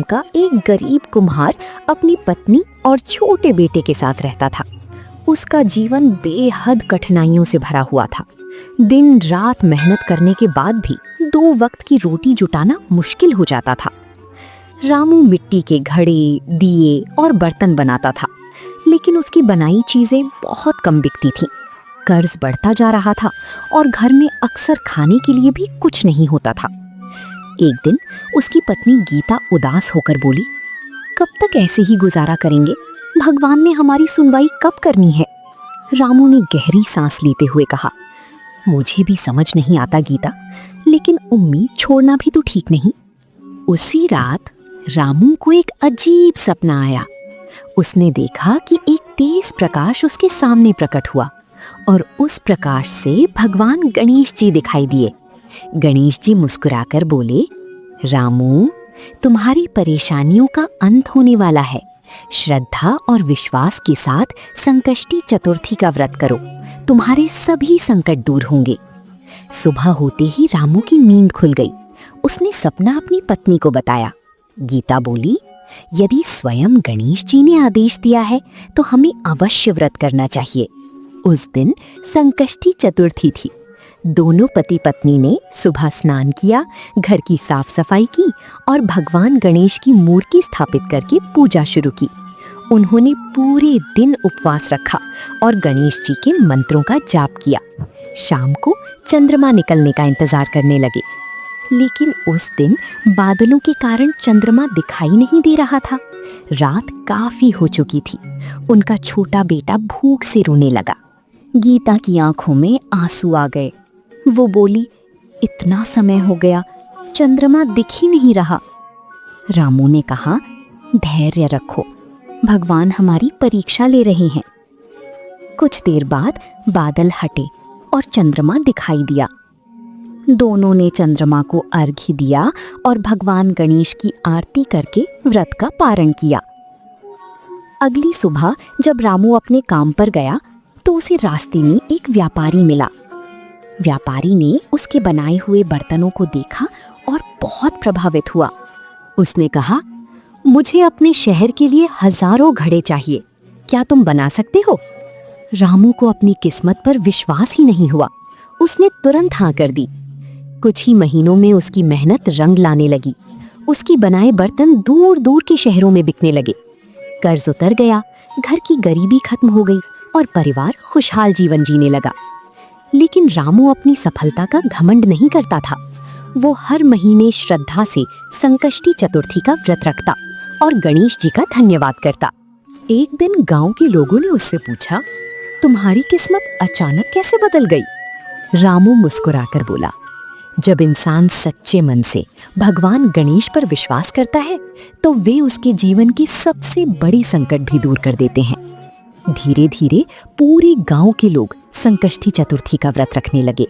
का एक गरीब कुम्हार अपनी पत्नी और छोटे बेटे के साथ रहता था। उसका जीवन बेहद कठिनाइयों से भरा हुआ था। दिन रात मेहनत करने के बाद भी 2 वक्त की रोटी जुटाना मुश्किल हो जाता था। रामू मिट्टी के घड़े, दिए और बर्तन बनाता था, लेकिन उसकी बनाई चीजें बहुत कम बिकती थीं। कर्ज बढ़ता जा रहा था और घर में अक्सर खाने के लिए भी कुछ नहीं होता था। एक दिन उसकी पत्नी गीता उदास होकर बोली, कब तक ऐसे ही गुजारा करेंगे? भगवान ने हमारी सुनवाई कब करनी है? रामू ने गहरी सांस लेते हुए कहा, मुझे भी समझ नहीं आता गीता, लेकिन उम्मीद छोड़ना भी तो ठीक नहीं। उसी रात रामू को एक अजीब सपना आया। उसने देखा कि एक तेज प्रकाश उसके सामने प्रकट हुआ और उस प्रकाश से भगवान गणेश जी दिखाई दिए। गणेश जी मुस्कुराकर बोले, रामू, तुम्हारी परेशानियों का अंत होने वाला है। श्रद्धा और विश्वास के साथ संकष्टी चतुर्थी का व्रत करो, तुम्हारे सभी संकट दूर होंगे। सुबह होते ही रामू की नींद खुल गई। उसने सपना अपनी पत्नी को बताया। गीता बोली, यदि स्वयं गणेश जी ने आदेश दिया है तो हमें अवश्य व्रत करना चाहिए। उस दिन संकष्टी चतुर्थी थी। दोनों पति पत्नी ने सुबह स्नान किया, घर की साफ सफाई की और भगवान गणेश की मूर्ति स्थापित करके पूजा शुरू की। उन्होंने पूरे दिन उपवास रखा और गणेश जी के मंत्रों का जाप किया। शाम को चंद्रमा निकलने का इंतजार करने लगे, लेकिन उस दिन बादलों के कारण चंद्रमा दिखाई नहीं दे रहा था। रात काफी हो चुकी थी। उनका छोटा बेटा भूख से रोने लगा। गीता की आंखों में आंसू आ गए। वो बोली, इतना समय हो गया, चंद्रमा दिख ही नहीं रहा। रामू ने कहा, धैर्य रखो, भगवान हमारी परीक्षा ले रहे हैं। कुछ देर बाद बादल हटे और चंद्रमा दिखाई दिया। दोनों ने चंद्रमा को अर्घ्य दिया और भगवान गणेश की आरती करके व्रत का पारण किया। अगली सुबह जब रामू अपने काम पर गया तो उसे रास्ते में एक व्यापारी मिला। व्यापारी ने उसके बनाए हुए बर्तनों को देखा और बहुत प्रभावित हुआ। उसने कहा, मुझे अपने शहर के लिए हजारों घड़े चाहिए, क्या तुम बना सकते हो? रामू को अपनी किस्मत पर विश्वास ही नहीं हुआ। उसने तुरंत हाँ कर दी। कुछ ही महीनों में उसकी मेहनत रंग लाने लगी। उसकी बनाए बर्तन दूर दूर के शहरों में बिकने लगे। कर्ज उतर गया, घर की गरीबी खत्म हो गई और परिवार खुशहाल जीवन जीने लगा। लेकिन रामू अपनी सफलता का घमंड नहीं करता था। वो हर महीने श्रद्धा से संकष्टी चतुर्थी का व्रत रखता और गणेश जी का धन्यवाद करता। एक दिन गांव के लोगों ने उससे पूछा, तुम्हारी किस्मत अचानक कैसे बदल गई? रामू मुस्कुराकर बोला, जब इंसान सच्चे मन से भगवान गणेश पर विश्वास करता है तो वे उसके जीवन की सबसे बड़ी संकट भी दूर कर देते हैं। धीरे धीरे पूरे गांव के लोग संकष्टी चतुर्थी का व्रत रखने लगे।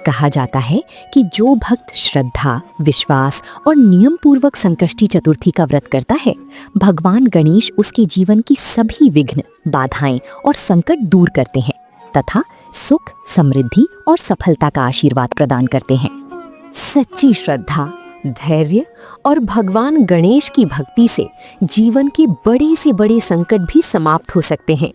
कहा जाता है कि जो भक्त श्रद्धा, विश्वास और नियम पूर्वक संकष्टी चतुर्थी का व्रत करता है, भगवान गणेश उसके जीवन की सभी विघ्न, बाधाएं और संकट दूर करते हैं तथा सुख, समृद्धि और सफलता का आशीर्वाद प्रदान करते हैं। सच्ची श्रद्धा, धैर्य और भगवान गणेश की भक्ति से जीवन के बड़े से बड़े संकट भी समाप्त हो सकते हैं।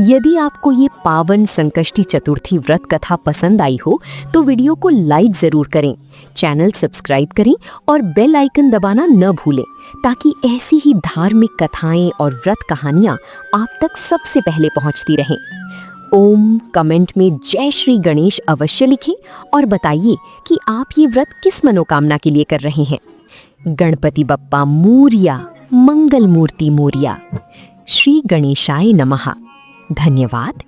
यदि आपको ये पावन संकष्टी चतुर्थी व्रत कथा पसंद आई हो तो वीडियो को लाइक जरूर करें, चैनल सब्सक्राइब करें और बेल आइकन दबाना न भूलें ताकि ऐसी ही धार्मिक कथाएं और व्रत कहानियां आप तक सबसे पहले पहुंचती रहें। ओम कमेंट में जय श्री गणेश अवश्य लिखें और बताइए कि आप ये व्रत किस मनोकामना के लिए कर रहे हैं। गणपति बप्पा मोरया, मंगल मूर्ति मोरया। श्री गणेशाय नमः। धन्यवाद।